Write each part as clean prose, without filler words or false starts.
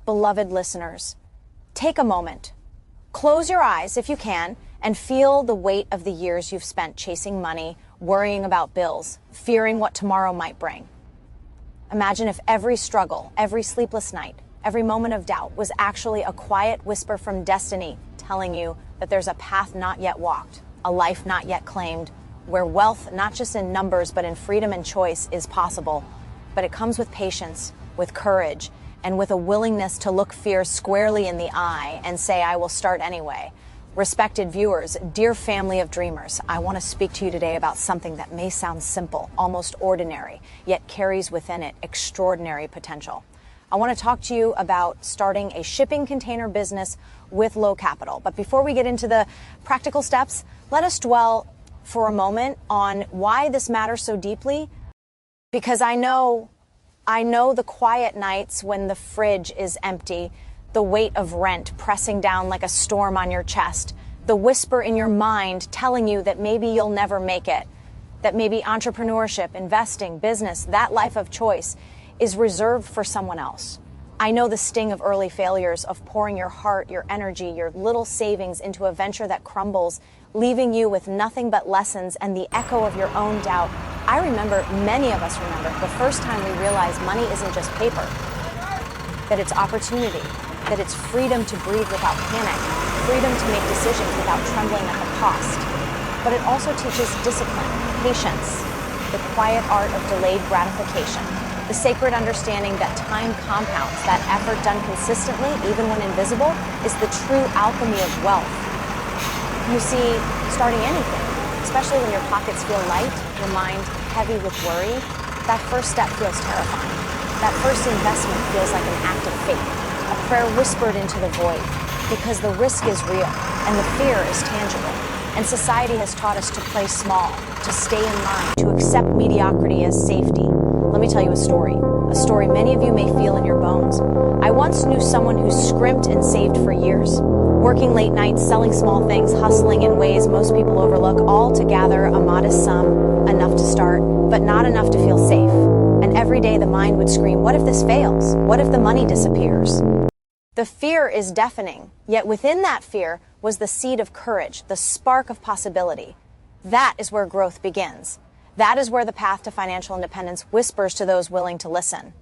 beloved listeners, take a moment. Close your eyes if you can and feel the weight of the years you've spent chasing money, worrying about bills, fearing what tomorrow might bring. Imagine if every struggle, every sleepless night, every moment of doubt was actually a quiet whisper from destiny telling you that there's a path not yet walked, a life not yet claimed, where wealth, not just in numbers but in freedom and choice, is possible. But it comes with patience, with courage, and with a willingness to look fear squarely in the eye and say, I will start anyway. Respected viewers, dear family of dreamers, I want to speak to you today about something that may sound simple, almost ordinary, yet carries within it extraordinary potential. I want to talk to you about starting a shipping container business with low capital. But before we get into the practical steps, let us dwell for a moment on why this matters so deeply. Because I know the quiet nights when the fridge is empty, the weight of rent pressing down like a storm on your chest, the whisper in your mind telling you that maybe you'll never make it, that maybe entrepreneurship, investing, business, that life of choice is reserved for someone else. I know the sting of early failures, of pouring your heart, your energy, your little savings into a venture that crumbles, leaving you with nothing but lessons and the echo of your own doubt. I remember, many of us remember, the first time we realized money isn't just paper, that it's opportunity, that it's freedom to breathe without panic, freedom to make decisions without trembling at the cost. But it also teaches discipline, patience, the quiet art of delayed gratification, the sacred understanding that time compounds, that effort done consistently, even when invisible, is the true alchemy of wealth. You see, starting anything, especially when your pockets feel light, your mind heavy with worry, that first step feels terrifying. That first investment feels like an act of faith, a prayer whispered into the void, because the risk is real and the fear is tangible. And society has taught us to play small, to stay in line, to accept mediocrity as safety. Let me tell you a story many of you may feel in your bones. I once knew someone who scrimped and saved for years, working late nights, selling small things, hustling in ways most people overlook, all to gather a modest sum, enough to start, but not enough to feel safe. And every day the mind would scream, what if this fails? What if the money disappears? The fear is deafening, yet within that fear was the seed of courage, the spark of possibility. That is where growth begins. That is where the path to financial independence whispers to those willing to listen.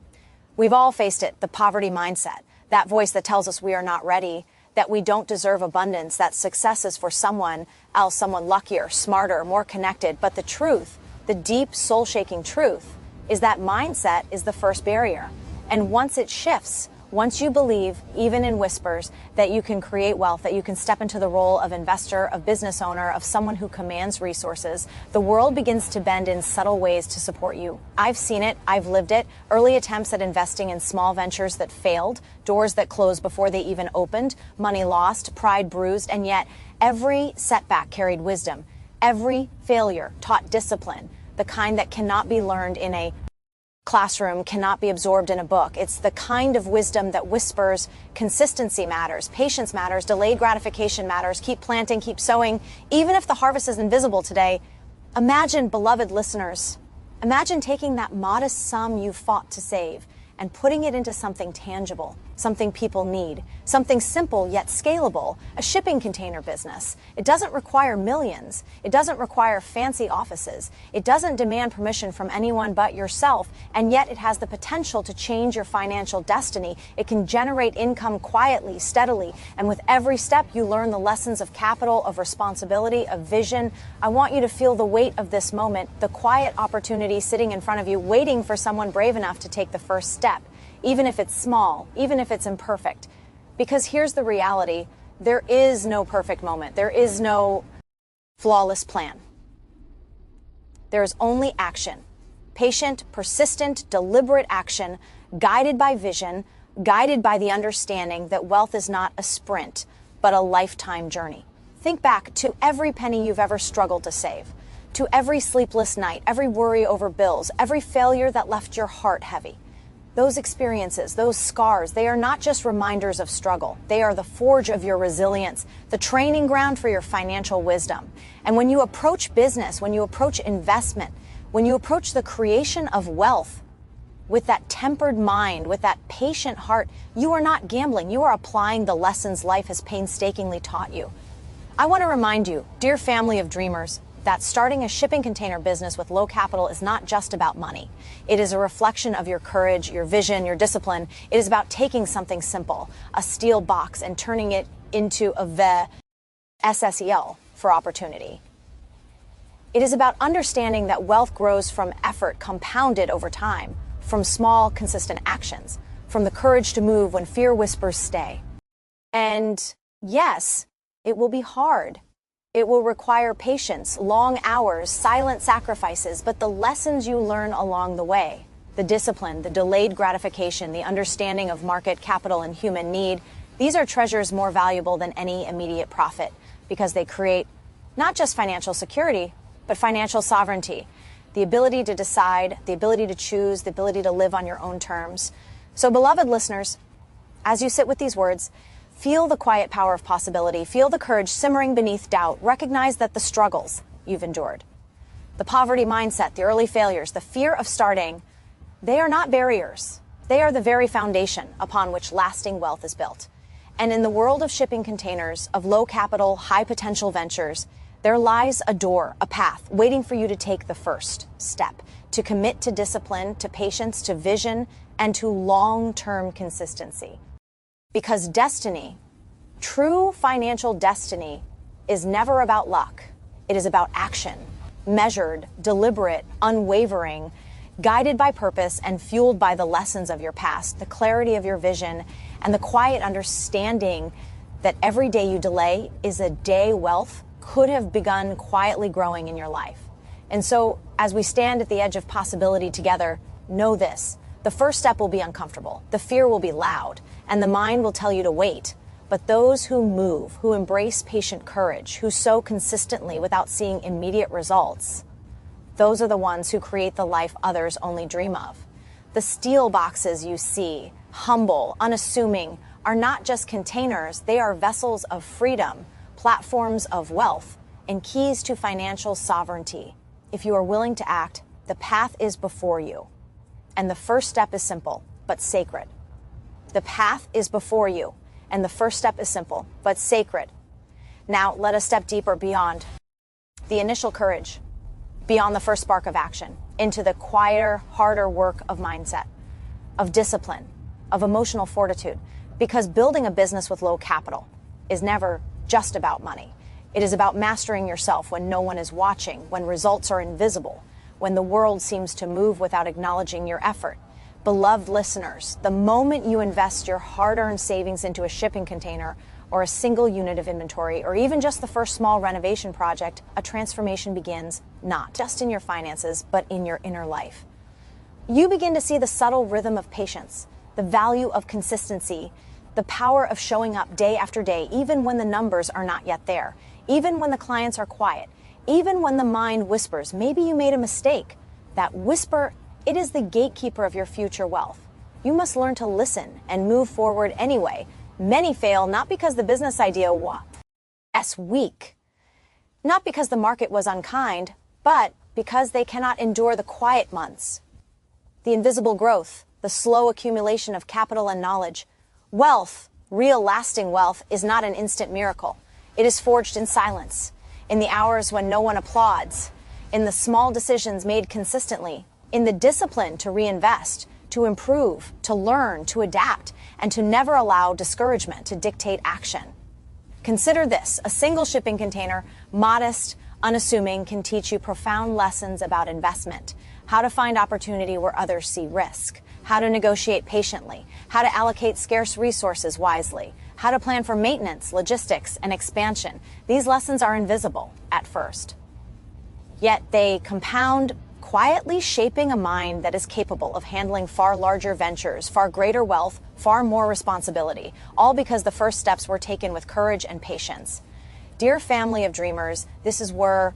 We've all faced it, the poverty mindset, that voice that tells us we are not ready, that we don't deserve abundance, that success is for someone else, someone luckier, smarter, more connected. But the truth, the deep, soul-shaking truth, is that mindset is the first barrier. And once it shifts, once you believe, even in whispers, that you can create wealth, that you can step into the role of investor, of business owner, of someone who commands resources, the world begins to bend in subtle ways to support you. I've seen it. I've lived it. Early attempts at investing in small ventures that failed, doors that closed before they even opened, money lost, pride bruised, and yet every setback carried wisdom. Every failure taught discipline, the kind that cannot be learned in a classroom, cannot be absorbed in a book. It's the kind of wisdom that whispers consistency matters, patience matters, delayed gratification matters, keep planting, keep sowing. Even if the harvest is invisible today, imagine, beloved listeners, imagine taking that modest sum you fought to save and putting it into something tangible, something people need, something simple yet scalable, a shipping container business. It doesn't require millions. It doesn't require fancy offices. It doesn't demand permission from anyone but yourself, and yet it has the potential to change your financial destiny. It can generate income quietly, steadily, and with every step you learn the lessons of capital, of responsibility, of vision. I want you to feel the weight of this moment, the quiet opportunity sitting in front of you, waiting for someone brave enough to take the first step. Even if it's small, even if it's imperfect. Because here's the reality, there is no perfect moment. There is no flawless plan. There is only action. Patient, persistent, deliberate action, guided by vision, guided by the understanding that wealth is not a sprint, but a lifetime journey. Think back to every penny you've ever struggled to save, to every sleepless night, every worry over bills, every failure that left your heart heavy. Those experiences, those scars, they are not just reminders of struggle. They are the forge of your resilience, the training ground for your financial wisdom. And when you approach business, when you approach investment, when you approach the creation of wealth with that tempered mind, with that patient heart, you are not gambling. You are applying the lessons life has painstakingly taught you. I want to remind you, dear family of dreamers, that starting a shipping container business with low capital is not just about money. It is a reflection of your courage, your vision, your discipline. It is about taking something simple, a steel box, and turning it into a SSEL for opportunity. It is about understanding that wealth grows from effort compounded over time, from small, consistent actions, from the courage to move when fear whispers stay. And yes, it will be hard. It will require patience, long hours, silent sacrifices, but the lessons you learn along the way, the discipline, the delayed gratification, the understanding of market, capital, and human need, these are treasures more valuable than any immediate profit because they create not just financial security, but financial sovereignty, the ability to decide, the ability to choose, the ability to live on your own terms. So, beloved listeners, as you sit with these words, feel the quiet power of possibility, feel the courage simmering beneath doubt, recognize that the struggles you've endured, the poverty mindset, the early failures, the fear of starting, they are not barriers. They are the very foundation upon which lasting wealth is built. And in the world of shipping containers, of low capital, high potential ventures, there lies a door, a path, waiting for you to take the first step, to commit to discipline, to patience, to vision, and to long-term consistency. Because destiny, true financial destiny, is never about luck. It is about action, measured, deliberate, unwavering, guided by purpose and fueled by the lessons of your past, the clarity of your vision, and the quiet understanding that every day you delay is a day wealth could have begun quietly growing in your life. And so, as we stand at the edge of possibility together, know this. The first step will be uncomfortable. The fear will be loud, and the mind will tell you to wait. But those who move, who embrace patient courage, who sow consistently without seeing immediate results, those are the ones who create the life others only dream of. The steel boxes you see, humble, unassuming, are not just containers. They are vessels of freedom, platforms of wealth, and keys to financial sovereignty. If you are willing to act, the path is before you. And the first step is simple, but sacred. The path is before you, and the first step is simple, but sacred. Now, let us step deeper beyond the initial courage, beyond the first spark of action, into the quieter, harder work of mindset, of discipline, of emotional fortitude, because building a business with low capital is never just about money. It is about mastering yourself when no one is watching, when results are invisible, when the world seems to move without acknowledging your effort. Beloved listeners, the moment you invest your hard-earned savings into a shipping container or a single unit of inventory, or even just the first small renovation project, a transformation begins, not just in your finances, but in your inner life. You begin to see the subtle rhythm of patience, the value of consistency, the power of showing up day after day, even when the numbers are not yet there, even when the clients are quiet, even when the mind whispers, maybe you made a mistake. That whisper, it is the gatekeeper of your future wealth. You must learn to listen and move forward anyway. Many fail not because the business idea was weak, not because the market was unkind, but because they cannot endure the quiet months, the invisible growth, the slow accumulation of capital and knowledge. Wealth, real lasting wealth, is not an instant miracle. It is forged in silence, in the hours when no one applauds, in the small decisions made consistently, in the discipline to reinvest, to improve, to learn, to adapt, and to never allow discouragement to dictate action. Consider this: a single shipping container, modest, unassuming, can teach you profound lessons about investment, how to find opportunity where others see risk, how to negotiate patiently, how to allocate scarce resources wisely, how to plan for maintenance, logistics, and expansion. These lessons are invisible at first, yet they compound, quietly shaping a mind that is capable of handling far larger ventures, far greater wealth, far more responsibility, all because the first steps were taken with courage and patience. Dear family of dreamers, this is where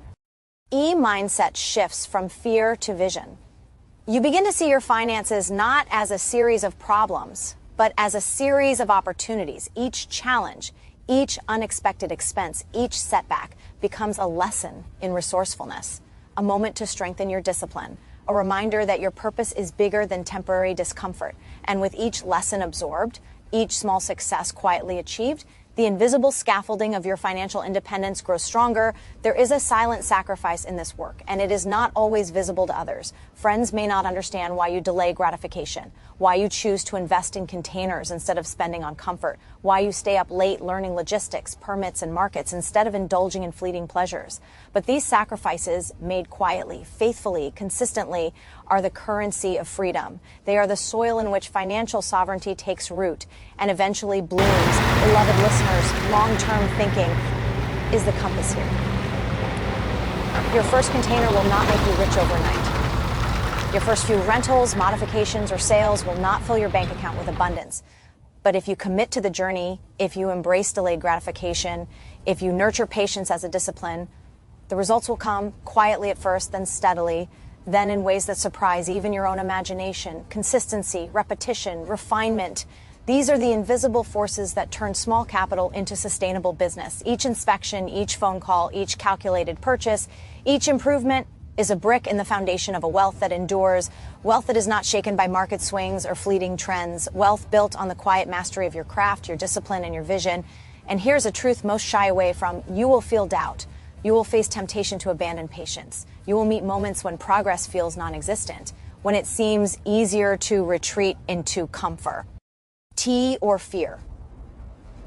mindset shifts from fear to vision. You begin to see your finances not as a series of problems, but as a series of opportunities. Each challenge, each unexpected expense, each setback becomes a lesson in resourcefulness, a moment to strengthen your discipline, a reminder that your purpose is bigger than temporary discomfort. And with each lesson absorbed, each small success quietly achieved, the invisible scaffolding of your financial independence grows stronger. There is a silent sacrifice in this work, and it is not always visible to others. Friends may not understand why you delay gratification, why you choose to invest in containers instead of spending on comfort, why you stay up late learning logistics, permits, and markets instead of indulging in fleeting pleasures. But these sacrifices, made quietly, faithfully, consistently, are the currency of freedom. They are the soil in which financial sovereignty takes root and eventually blooms. Beloved listeners, long-term thinking is the compass here. Your first container will not make you rich overnight. Your first few rentals, modifications, or sales will not fill your bank account with abundance. But if you commit to the journey, if you embrace delayed gratification, if you nurture patience as a discipline, the results will come quietly at first, then steadily, then in ways that surprise even your own imagination. Consistency, repetition, refinement. These are the invisible forces that turn small capital into sustainable business. Each inspection, each phone call, each calculated purchase, each improvement is a brick in the foundation of a wealth that endures, wealth that is not shaken by market swings or fleeting trends, wealth built on the quiet mastery of your craft, your discipline, and your vision. And here's a truth most shy away from: you will feel doubt. You will face temptation to abandon patience. You will meet moments when progress feels non-existent, when it seems easier to retreat into comfort, or fear.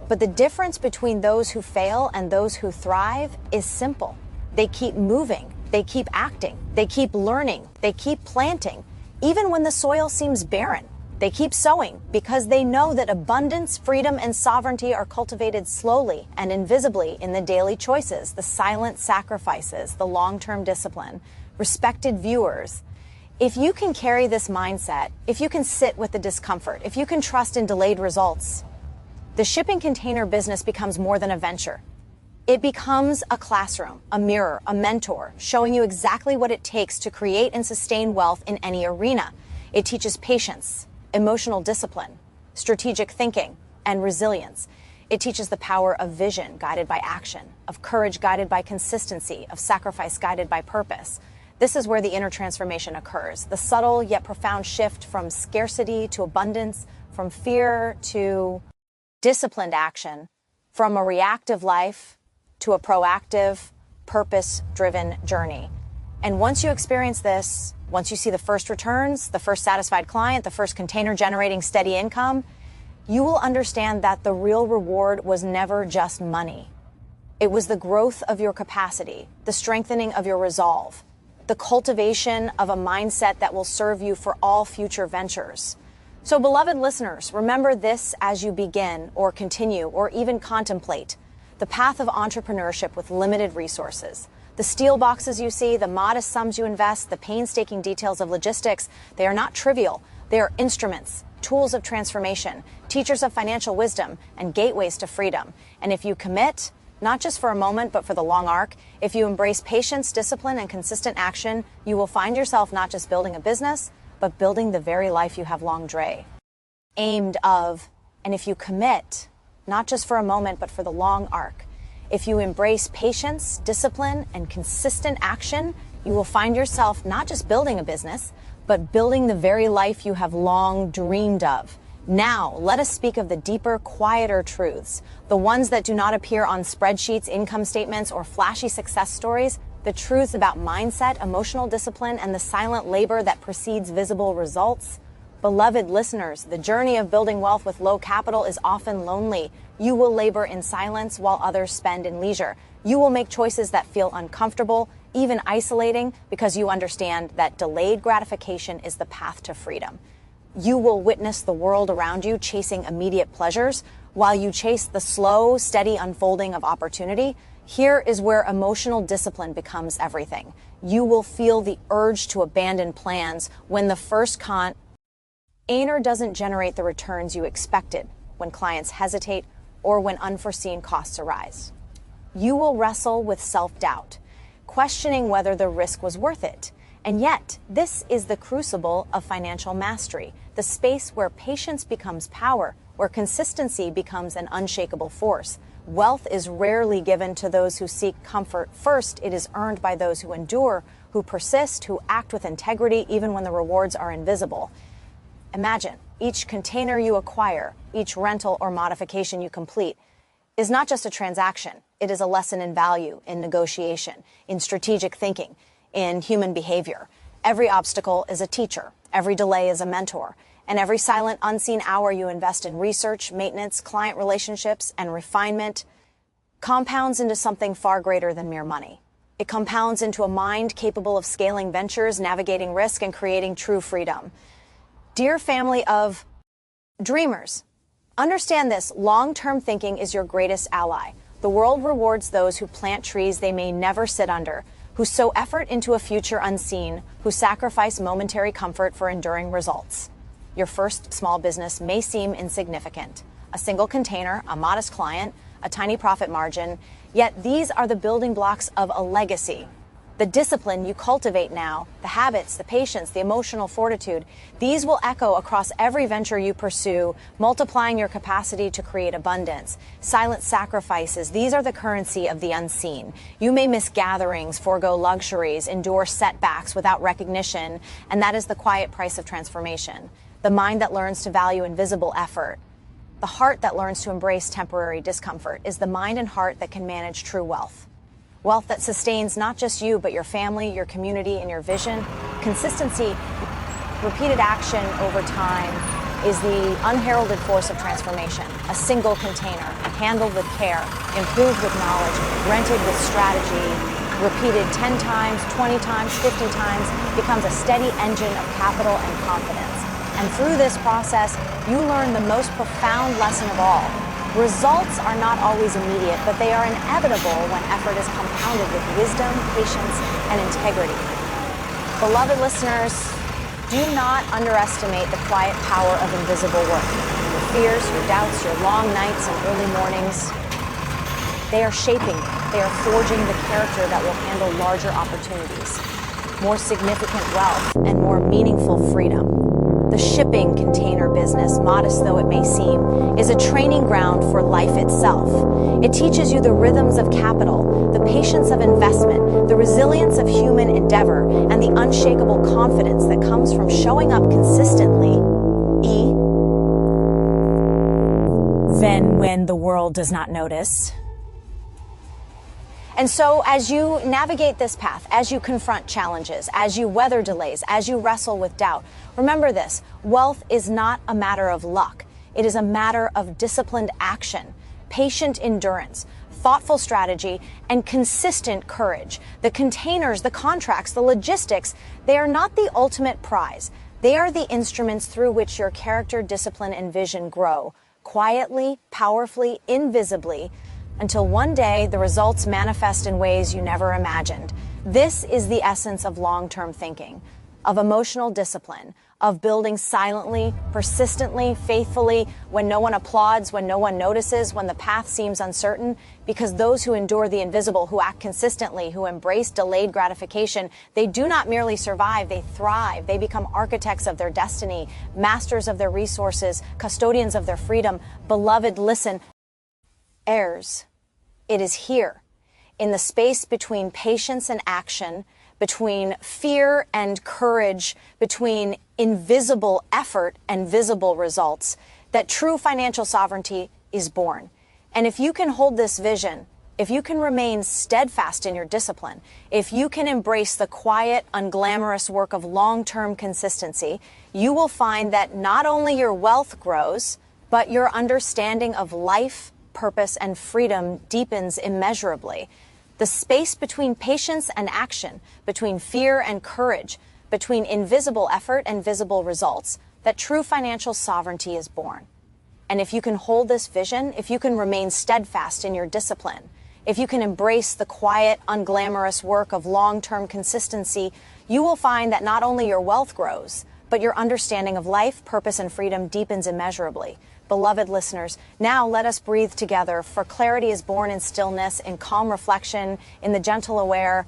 But the difference between those who fail and those who thrive is simple. They keep moving. They keep acting, they keep learning, they keep planting. Even when the soil seems barren, they keep sowing because they know that abundance, freedom, and sovereignty are cultivated slowly and invisibly in the daily choices, the silent sacrifices, the long-term discipline. Respected viewers, if you can carry this mindset, if you can sit with the discomfort, if you can trust in delayed results, the shipping container business becomes more than a venture. It becomes a classroom, a mirror, a mentor, showing you exactly what it takes to create and sustain wealth in any arena. It teaches patience, emotional discipline, strategic thinking, and resilience. It teaches the power of vision guided by action, of courage guided by consistency, of sacrifice guided by purpose. This is where the inner transformation occurs, the subtle yet profound shift from scarcity to abundance, from fear to disciplined action, from a reactive life to a proactive, purpose-driven journey. And once you experience this, once you see the first returns, the first satisfied client, the first container generating steady income, you will understand that the real reward was never just money. It was the growth of your capacity, the strengthening of your resolve, the cultivation of a mindset that will serve you for all future ventures. So, beloved listeners, remember this as you begin or continue or even contemplate the path of entrepreneurship with limited resources. The steel boxes you see, the modest sums you invest, the painstaking details of logistics, they are not trivial. They are instruments, tools of transformation, teachers of financial wisdom, and gateways to freedom. And if you commit, not just for a moment, but for the long arc, if you embrace patience, discipline, and consistent action, you will find yourself not just building a business, but building the very life you have long aimed of. And if you commit, not just for a moment, but for the long arc, if you embrace patience, discipline, and consistent action, you will find yourself not just building a business, but building the very life you have long dreamed of. Now, let us speak of the deeper, quieter truths, the ones that do not appear on spreadsheets, income statements, or flashy success stories, the truths about mindset, emotional discipline, and the silent labor that precedes visible results. Beloved listeners, the journey of building wealth with low capital is often lonely. You will labor in silence while others spend in leisure. You will make choices that feel uncomfortable, even isolating, because you understand that delayed gratification is the path to freedom. You will witness the world around you chasing immediate pleasures while you chase the slow, steady unfolding of opportunity. Here is where emotional discipline becomes everything. You will feel the urge to abandon plans when the first container doesn't generate the returns you expected, when clients hesitate, or when unforeseen costs arise. You will wrestle with self-doubt, questioning whether the risk was worth it. And yet, this is the crucible of financial mastery, the space where patience becomes power, where consistency becomes an unshakable force. Wealth is rarely given to those who seek comfort. First, it is earned by those who endure, who persist, who act with integrity even when the rewards are invisible. Imagine, each container you acquire, each rental or modification you complete, is not just a transaction. It is a lesson in value, in negotiation, in strategic thinking, in human behavior. Every obstacle is a teacher. Every delay is a mentor. And every silent, unseen hour you invest in research, maintenance, client relationships, and refinement compounds into something far greater than mere money. It compounds into a mind capable of scaling ventures, navigating risk, and creating true freedom. Dear family of dreamers, understand this: long-term thinking is your greatest ally. The world rewards those who plant trees they may never sit under, who sow effort into a future unseen, who sacrifice momentary comfort for enduring results. Your first small business may seem insignificant. A single container, a modest client, a tiny profit margin, yet these are the building blocks of a legacy. The discipline you cultivate now, the habits, the patience, the emotional fortitude, these will echo across every venture you pursue, multiplying your capacity to create abundance. Silent sacrifices, these are the currency of the unseen. You may miss gatherings, forego luxuries, endure setbacks without recognition, and that is the quiet price of transformation. The mind that learns to value invisible effort, the heart that learns to embrace temporary discomfort, is the mind and heart that can manage true wealth. Wealth that sustains not just you, but your family, your community, and your vision. Consistency, repeated action over time is the unheralded force of transformation. A single container, handled with care, improved with knowledge, rented with strategy, repeated 10 times, 20 times, 50 times, becomes a steady engine of capital and confidence. And through this process, you learn the most profound lesson of all. Results are not always immediate, but they are inevitable when effort is compounded with wisdom, patience, and integrity. Beloved listeners, do not underestimate the quiet power of invisible work. Your fears, your doubts, your long nights and early mornings, they are shaping you. They are forging the character that will handle larger opportunities, more significant wealth, and more meaningful freedom. The shipping container business, modest though it may seem, is a training ground for life itself. It teaches you the rhythms of capital, the patience of investment, the resilience of human endeavor, and the unshakable confidence that comes from showing up consistently, even when the world does not notice. And so as you navigate this path, as you confront challenges, as you weather delays, as you wrestle with doubt, remember this: wealth is not a matter of luck. It is a matter of disciplined action, patient endurance, thoughtful strategy, and consistent courage. The containers, the contracts, the logistics, they are not the ultimate prize. They are the instruments through which your character, discipline, and vision grow, quietly, powerfully, invisibly, until one day the results manifest in ways you never imagined. This is the essence of long-term thinking, of emotional discipline, of building silently, persistently, faithfully, when no one applauds, when no one notices, when the path seems uncertain, because those who endure the invisible, who act consistently, who embrace delayed gratification, they do not merely survive, they thrive. They become architects of their destiny, masters of their resources, custodians of their freedom. Beloved, listen, heirs. It is here, in the space between patience and action, between fear and courage, between invisible effort and visible results, that true financial sovereignty is born. And if you can hold this vision, if you can remain steadfast in your discipline, if you can embrace the quiet, unglamorous work of long-term consistency, you will find that not only your wealth grows, but your understanding of life, purpose, and freedom deepens immeasurably. The space between patience and action, between fear and courage, between invisible effort and visible results, that true financial sovereignty is born. And if you can hold this vision, if you can remain steadfast in your discipline, if you can embrace the quiet, unglamorous work of long-term consistency, you will find that not only your wealth grows, but your understanding of life, purpose, and freedom deepens immeasurably. Beloved listeners, now let us breathe together, for clarity is born in stillness, in calm reflection, in the gentle awareness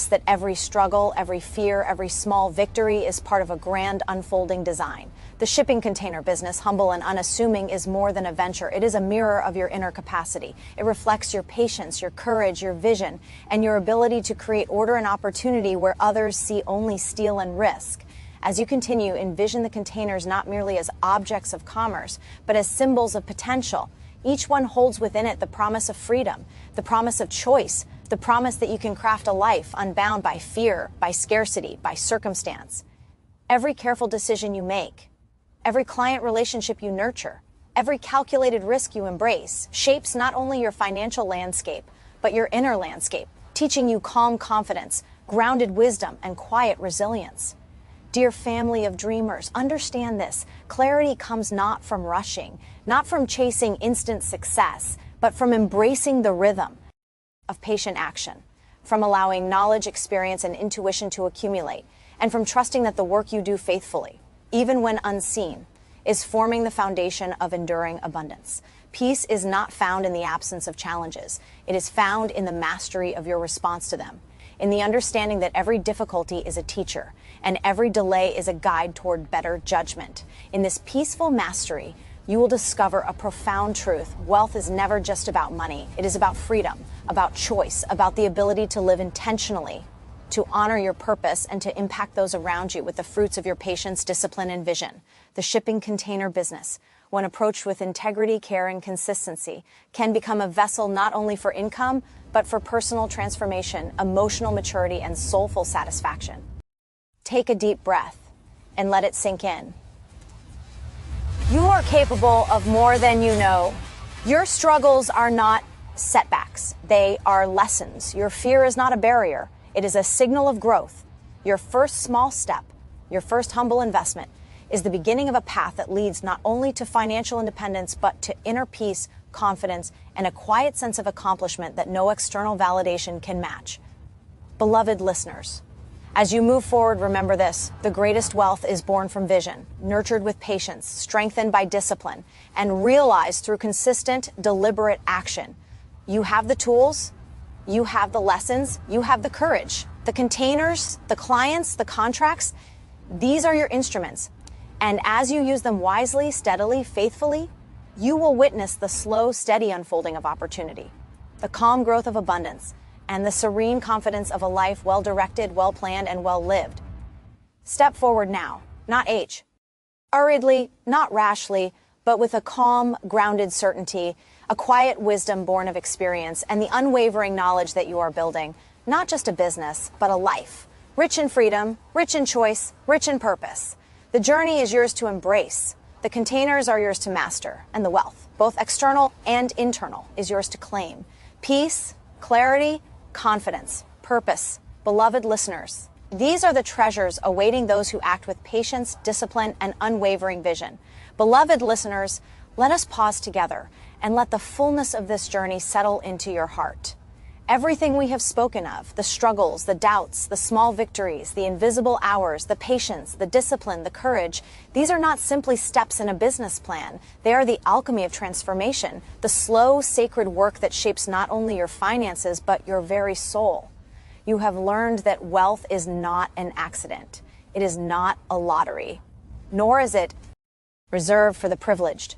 that every struggle, every fear, every small victory is part of a grand unfolding design. The shipping container business, humble and unassuming, is more than a venture. It is a mirror of your inner capacity. It reflects your patience, your courage, your vision, and your ability to create order and opportunity where others see only steal and risk. As you continue, envision the containers not merely as objects of commerce, but as symbols of potential. Each one holds within it the promise of freedom, the promise of choice, the promise that you can craft a life unbound by fear, by scarcity, by circumstance. Every careful decision you make, every client relationship you nurture, every calculated risk you embrace shapes not only your financial landscape, but your inner landscape, teaching you calm confidence, grounded wisdom, and quiet resilience. Dear family of dreamers, understand this. Clarity comes not from rushing, not from chasing instant success, but from embracing the rhythm of patient action, from allowing knowledge, experience, and intuition to accumulate, and from trusting that the work you do faithfully, even when unseen, is forming the foundation of enduring abundance. Peace is not found in the absence of challenges. It is found in the mastery of your response to them, in the understanding that every difficulty is a teacher, and every delay is a guide toward better judgment. In this peaceful mastery, you will discover a profound truth. Wealth is never just about money. It is about freedom, about choice, about the ability to live intentionally, to honor your purpose, and to impact those around you with the fruits of your patience, discipline, and vision. The shipping container business, when approached with integrity, care, and consistency, can become a vessel not only for income, but for personal transformation, emotional maturity, and soulful satisfaction. Take a deep breath and let it sink in. You are capable of more than you know. Your struggles are not setbacks. They are lessons. Your fear is not a barrier. It is a signal of growth. Your first small step, your first humble investment, is the beginning of a path that leads not only to financial independence, but to inner peace, confidence, and a quiet sense of accomplishment that no external validation can match. Beloved listeners, as you move forward, remember this: the greatest wealth is born from vision, nurtured with patience, strengthened by discipline, and realized through consistent, deliberate action. You have the tools, you have the lessons, you have the courage. The containers, the clients, the contracts, these are your instruments. And as you use them wisely, steadily, faithfully, you will witness the slow, steady unfolding of opportunity, the calm growth of abundance, and the serene confidence of a life well-directed, well-planned, and well-lived. Step forward now, not age. Hurriedly, not rashly, but with a calm, grounded certainty, a quiet wisdom born of experience, and the unwavering knowledge that you are building not just a business, but a life, rich in freedom, rich in choice, rich in purpose. The journey is yours to embrace. The containers are yours to master, and the wealth, both external and internal, is yours to claim. Peace, clarity, confidence, purpose. Beloved listeners, these are the treasures awaiting those who act with patience, discipline, and unwavering vision. Beloved listeners, let us pause together and let the fullness of this journey settle into your heart. Everything we have spoken of, the struggles, the doubts, the small victories, the invisible hours, the patience, the discipline, the courage, these are not simply steps in a business plan. They are the alchemy of transformation, the slow, sacred work that shapes not only your finances, but your very soul. You have learned that wealth is not an accident. It is not a lottery, nor is it reserved for the privileged.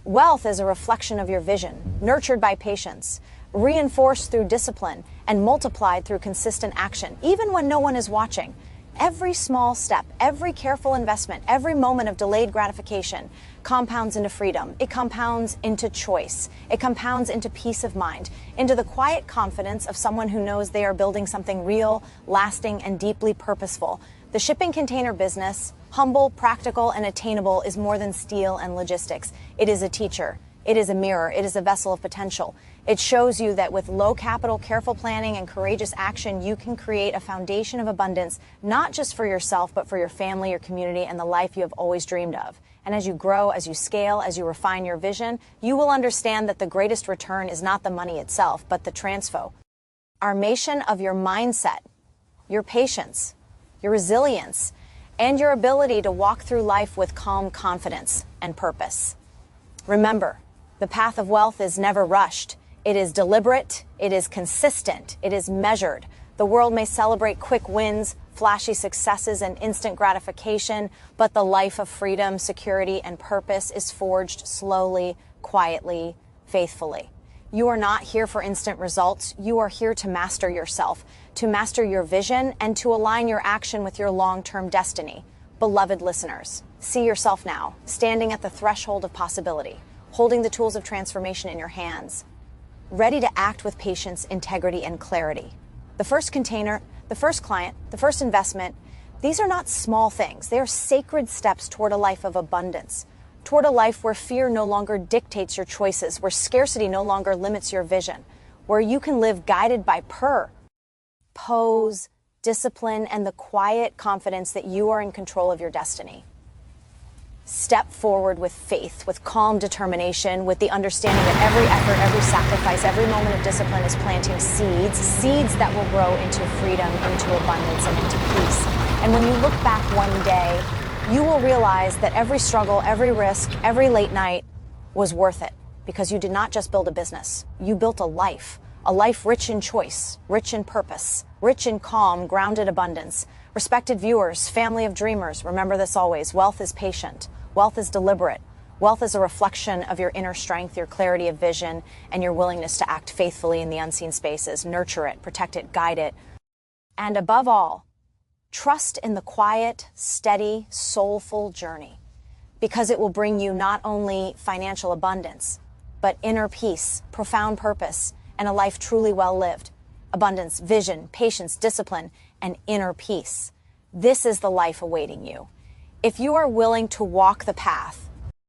Wealth is a reflection of your vision, nurtured by patience, reinforced through discipline, and multiplied through consistent action, even when no one is watching. Every small step, every careful investment, every moment of delayed gratification compounds into freedom. It compounds into choice. It compounds into peace of mind, into the quiet confidence of someone who knows they are building something real, lasting, and deeply purposeful. The shipping container business, humble, practical, and attainable, is more than steel and logistics. It is a teacher. It is a mirror. It is a vessel of potential. It shows you that with low capital, careful planning, and courageous action, you can create a foundation of abundance, not just for yourself, but for your family, your community, and the life you have always dreamed of. And as you grow, as you scale, as you refine your vision, you will understand that the greatest return is not the money itself, but the transformation of your mindset, your patience, your resilience, and your ability to walk through life with calm confidence and purpose. Remember, the path of wealth is never rushed. It is deliberate, it is consistent, it is measured. The world may celebrate quick wins, flashy successes and instant gratification, but the life of freedom, security, and purpose is forged slowly, quietly, faithfully. You are not here for instant results. You are here to master yourself, to master your vision, and to align your action with your long-term destiny. Beloved listeners, see yourself now, standing at the threshold of possibility, holding the tools of transformation in your hands, ready to act with patience, integrity, and clarity. The first container, the first client, the first investment, these are not small things. They are sacred steps toward a life of abundance, toward a life where fear no longer dictates your choices, where scarcity no longer limits your vision, where you can live guided by pose, discipline, and the quiet confidence that you are in control of your destiny. Step forward with faith, with calm determination, with the understanding that every effort, every sacrifice, every moment of discipline is planting seeds that will grow into freedom, into abundance, and into peace. And when you look back one day, you will realize that every struggle, every risk, every late night was worth it, because you did not just build a business. You built a life rich in choice, rich in purpose, rich in calm, grounded abundance. Respected viewers, family of dreamers, remember this always. Wealth is patient. Wealth is deliberate. Wealth is a reflection of your inner strength, your clarity of vision, and your willingness to act faithfully in the unseen spaces. Nurture it, protect it, guide it. And above all, trust in the quiet, steady, soulful journey, because it will bring you not only financial abundance, but inner peace, profound purpose, and a life truly well lived. Abundance, vision, patience, discipline, and inner peace. This is the life awaiting you. If you are willing to walk the path,